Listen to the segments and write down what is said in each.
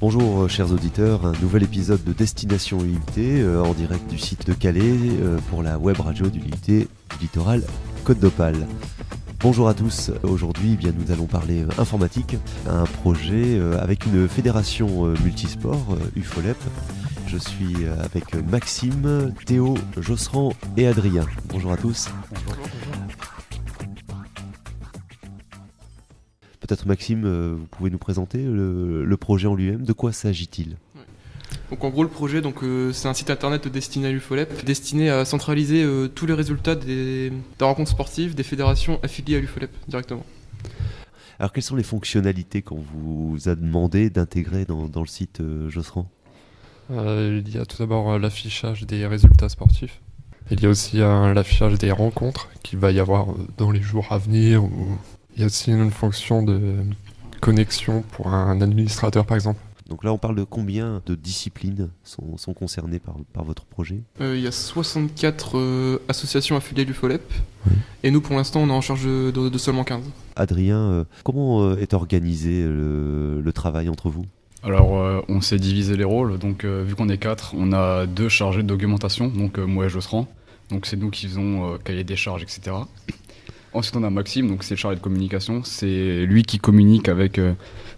Bonjour chers auditeurs, un nouvel épisode de Destination UIT en direct du site de Calais pour la web radio du UIT du littoral Côte d'Opale. Bonjour à tous, aujourd'hui nous allons parler informatique, un projet avec une fédération multisport, UFOLEP. Je suis avec Maxime, Théo, Josserand et Adrien. Bonjour à tous. Bonjour. Peut-être Maxime, vous pouvez nous présenter le projet en lui-même, de quoi s'agit-il ? Donc en gros le projet, c'est un site internet destiné à l'UFOLEP, destiné à centraliser tous les résultats des rencontres sportives des fédérations affiliées à l'UFOLEP directement. Alors quelles sont les fonctionnalités qu'on vous a demandé d'intégrer dans le site Josserand ? Il y a tout d'abord l'affichage des résultats sportifs. Il y a aussi l'affichage des rencontres qu'il va y avoir dans les jours à venir. Il y a aussi une fonction de connexion pour un administrateur par exemple. Donc là on parle de combien de disciplines sont concernées par votre projet ? Il y a 64 associations affiliées à l'UFOLEP, oui. Et nous pour l'instant on est en charge de seulement 15. Adrien, comment est organisé le travail entre vous ? Alors on s'est divisé les rôles, donc vu qu'on est 4, on a 2 chargés de documentation, donc moi et Josserand, donc c'est nous qui faisons cahier des charges, etc. Ensuite on a Maxime, donc c'est le chargé de communication, c'est lui qui communique avec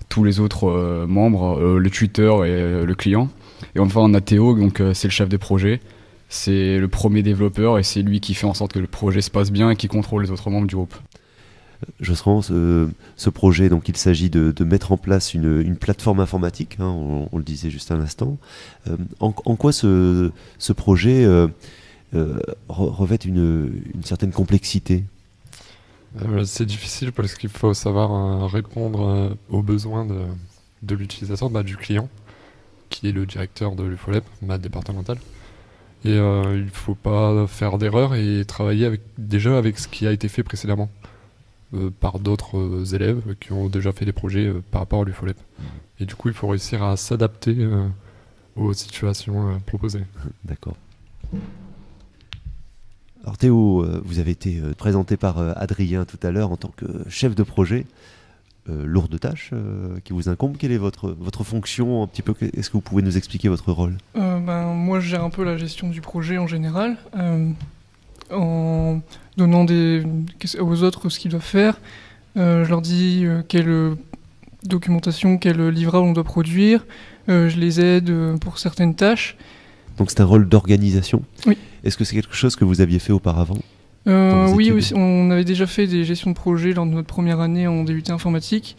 tous les autres membres, le tuteur et le client. Et enfin on a Théo, donc c'est le chef des projets, c'est le premier développeur et c'est lui qui fait en sorte que le projet se passe bien et qui contrôle les autres membres du groupe. Josserand, ce projet, donc il s'agit de mettre en place une plateforme informatique, hein, on le disait juste à l'instant. En quoi ce projet revêt une certaine complexité ? C'est difficile parce qu'il faut savoir répondre aux besoins de l'utilisateur, du client, qui est le directeur de l'UFOLEP, départemental. Et il ne faut pas faire d'erreur et travailler déjà avec ce qui a été fait précédemment par d'autres élèves qui ont déjà fait des projets par rapport à l'UFOLEP. Et du coup, il faut réussir à s'adapter aux situations proposées. D'accord. Alors Théo, vous avez été présenté par Adrien tout à l'heure en tant que chef de projet. Lourde tâche qui vous incombe. Quelle est votre fonction un petit peu ? Est-ce que vous pouvez nous expliquer votre rôle ? Moi, je gère un peu la gestion du projet en général, en donnant aux autres ce qu'ils doivent faire. Je leur dis quelle documentation, quel livrable on doit produire. Je les aide pour certaines tâches. Donc c'est un rôle d'organisation ? Oui. Est-ce que c'est quelque chose que vous aviez fait auparavant ? Oui, on avait déjà fait des gestions de projet lors de notre première année en DUT informatique.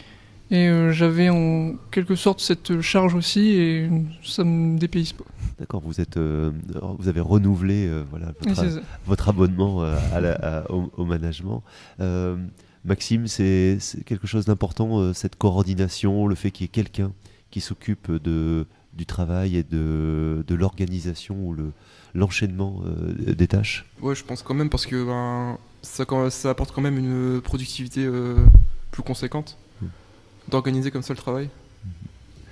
Et j'avais en quelque sorte cette charge aussi et ça me dépayse pas. D'accord, vous avez renouvelé votre abonnement au management. Maxime, c'est quelque chose d'important, cette coordination, le fait qu'il y ait quelqu'un qui s'occupe du travail et de l'organisation ou l'enchaînement des tâches. Ouais, je pense quand même parce que ça apporte quand même une productivité plus conséquente d'organiser comme ça le travail.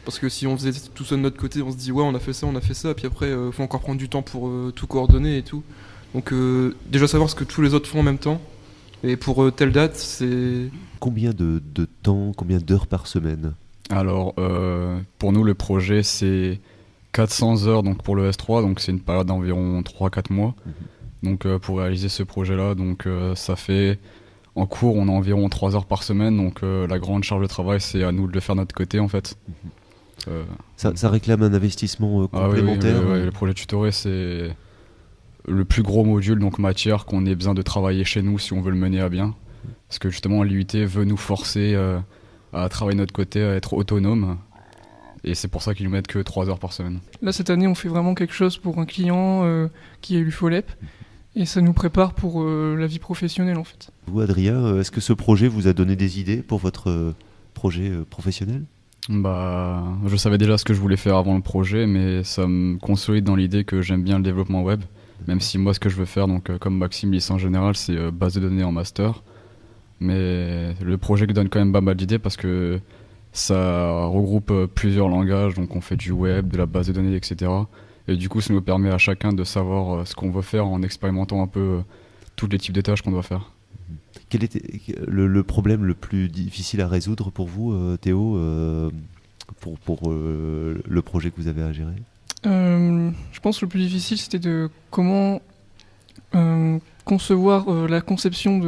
Parce que si on faisait tout ça de notre côté, on se dit ouais on a fait ça, puis après faut encore prendre du temps pour tout coordonner et tout. Donc déjà savoir ce que tous les autres font en même temps, et pour telle date, c'est... Combien de temps, combien d'heures par semaine ? Alors pour nous le projet c'est 400 heures donc pour le S3, donc c'est une période d'environ 3-4 mois. Donc pour réaliser ce projet-là, donc ça fait... En cours, on a environ 3 heures par semaine, donc la grande charge de travail, c'est à nous de le faire de notre côté, en fait. Ça réclame un investissement complémentaire. Oui, le projet tutoré, c'est le plus gros module, donc matière, qu'on ait besoin de travailler chez nous si on veut le mener à bien. Parce que justement, l'UIT veut nous forcer à travailler de notre côté, à être autonome. Et c'est pour ça qu'ils nous mettent que 3 heures par semaine. Là, cette année, on fait vraiment quelque chose pour un client qui est l'UFOLEP. Et ça nous prépare pour la vie professionnelle, en fait. Vous, Adrien, est-ce que ce projet vous a donné des idées pour votre projet professionnel ? Je savais déjà ce que je voulais faire avant le projet, mais ça me consolide dans l'idée que j'aime bien le développement web. Même si moi, ce que je veux faire, donc comme Maxime, licence générale, c'est base de données en master. Mais le projet donne quand même pas mal d'idées parce que ça regroupe plusieurs langages. Donc on fait du web, de la base de données, etc. Et du coup, ça nous permet à chacun de savoir ce qu'on veut faire en expérimentant un peu tous les types de tâches qu'on doit faire. Quel était le problème le plus difficile à résoudre pour vous, Théo, pour le projet que vous avez à gérer? Je pense que le plus difficile, c'était de comment concevoir la conception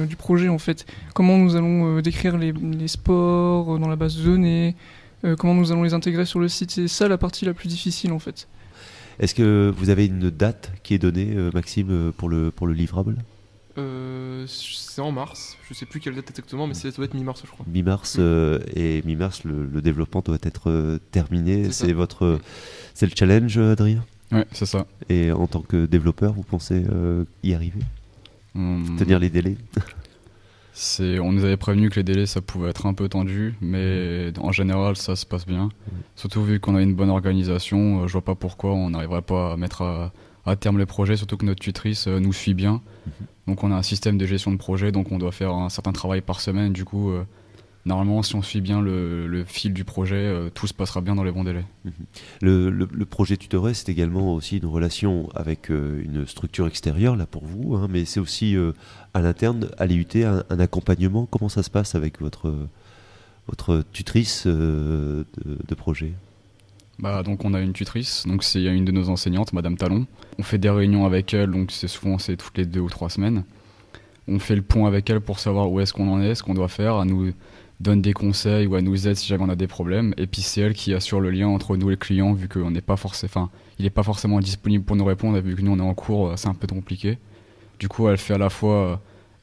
du projet, en fait. Comment nous allons décrire les sports dans la base de données, comment nous allons les intégrer sur le site. C'est ça la partie la plus difficile, en fait. Est-ce que vous avez une date qui est donnée, Maxime, pour le livrable? C'est en mars, je sais plus quelle date exactement, mais ça doit être mi-mars, je crois. Mi-mars, et mi-mars, le développement doit être terminé. C'est ça. C'est le challenge, Adrien? Ouais, c'est ça. Et en tant que développeur, vous pensez y arriver? Tenir les délais? On nous avait prévenu que les délais ça pouvait être un peu tendu, mais en général ça se passe bien. Surtout vu qu'on a une bonne organisation, je vois pas pourquoi on n'arriverait pas à mettre à terme les projets, surtout que notre tutrice nous suit bien. Donc on a un système de gestion de projet, donc on doit faire un certain travail par semaine. Du coup, normalement si on suit bien le fil du projet, tout se passera bien dans les bons délais. Le projet tutoré, c'est également aussi une relation avec une structure extérieure, là pour vous, hein, mais c'est aussi à l'interne, à l'IUT, un accompagnement. Comment ça se passe avec votre tutrice de projet? Donc on a une tutrice, donc c'est une de nos enseignantes, Madame Talon. On fait des réunions avec elle, donc c'est toutes les 2 ou 3 semaines. On fait le point avec elle pour savoir où est-ce qu'on en est, ce qu'on doit faire. Elle nous donne des conseils ou elle nous aide si jamais on a des problèmes. Et puis c'est elle qui assure le lien entre nous et le client, vu qu'il n'est pas forcément disponible pour nous répondre, vu que nous on est en cours, c'est un peu compliqué. Du coup elle fait à la fois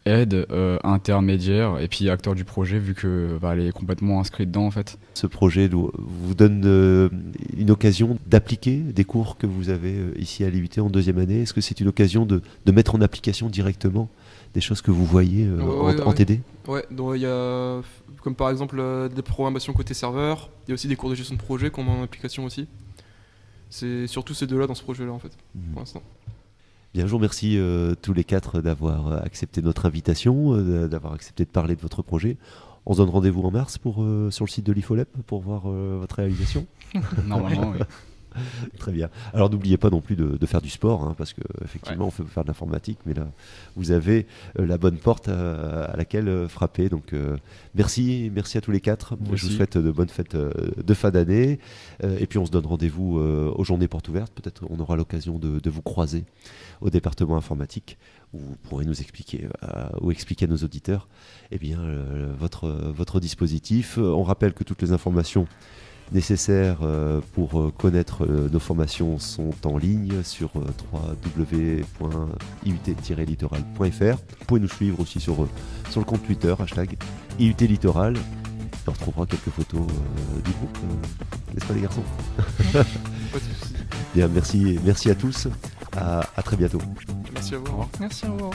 aide, intermédiaire et puis acteur du projet, vu qu'elle est complètement inscrite dedans en fait. Ce projet vous donne une occasion d'appliquer des cours que vous avez ici à l'IUT en 2e année. Est-ce que c'est une occasion de mettre en application directement des choses que vous voyez en TD? Ouais, donc il y a comme par exemple des programmations côté serveur, il y a aussi des cours de gestion de projet qu'on met en application aussi. C'est surtout ces deux-là dans ce projet-là en fait, pour l'instant. Bien, je vous remercie tous les 4 d'avoir accepté notre invitation, d'avoir accepté de parler de votre projet. On se donne rendez-vous en mars sur le site de l'IFOLEP pour voir votre réalisation. Normalement, oui. Très bien. Alors n'oubliez pas non plus de faire du sport, hein, parce qu'effectivement on peut faire de l'informatique, mais là vous avez la bonne porte à laquelle frapper. Donc merci à tous les 4. Je vous souhaite de bonnes fêtes de fin d'année. Et puis on se donne rendez-vous aux journées portes ouvertes. Peut-être on aura l'occasion de vous croiser au département informatique, où vous pourrez nous expliquer ou expliquer à nos auditeurs votre dispositif. On rappelle que toutes les informations nécessaires pour connaître nos formations sont en ligne sur www.iut-littoral.fr. Vous pouvez nous suivre aussi sur le compte Twitter, #IUT-Littoral. On retrouvera quelques photos du groupe, n'est-ce pas les garçons? Pas de soucis. Bien, merci à tous, à très bientôt. Merci à vous. Merci, au revoir.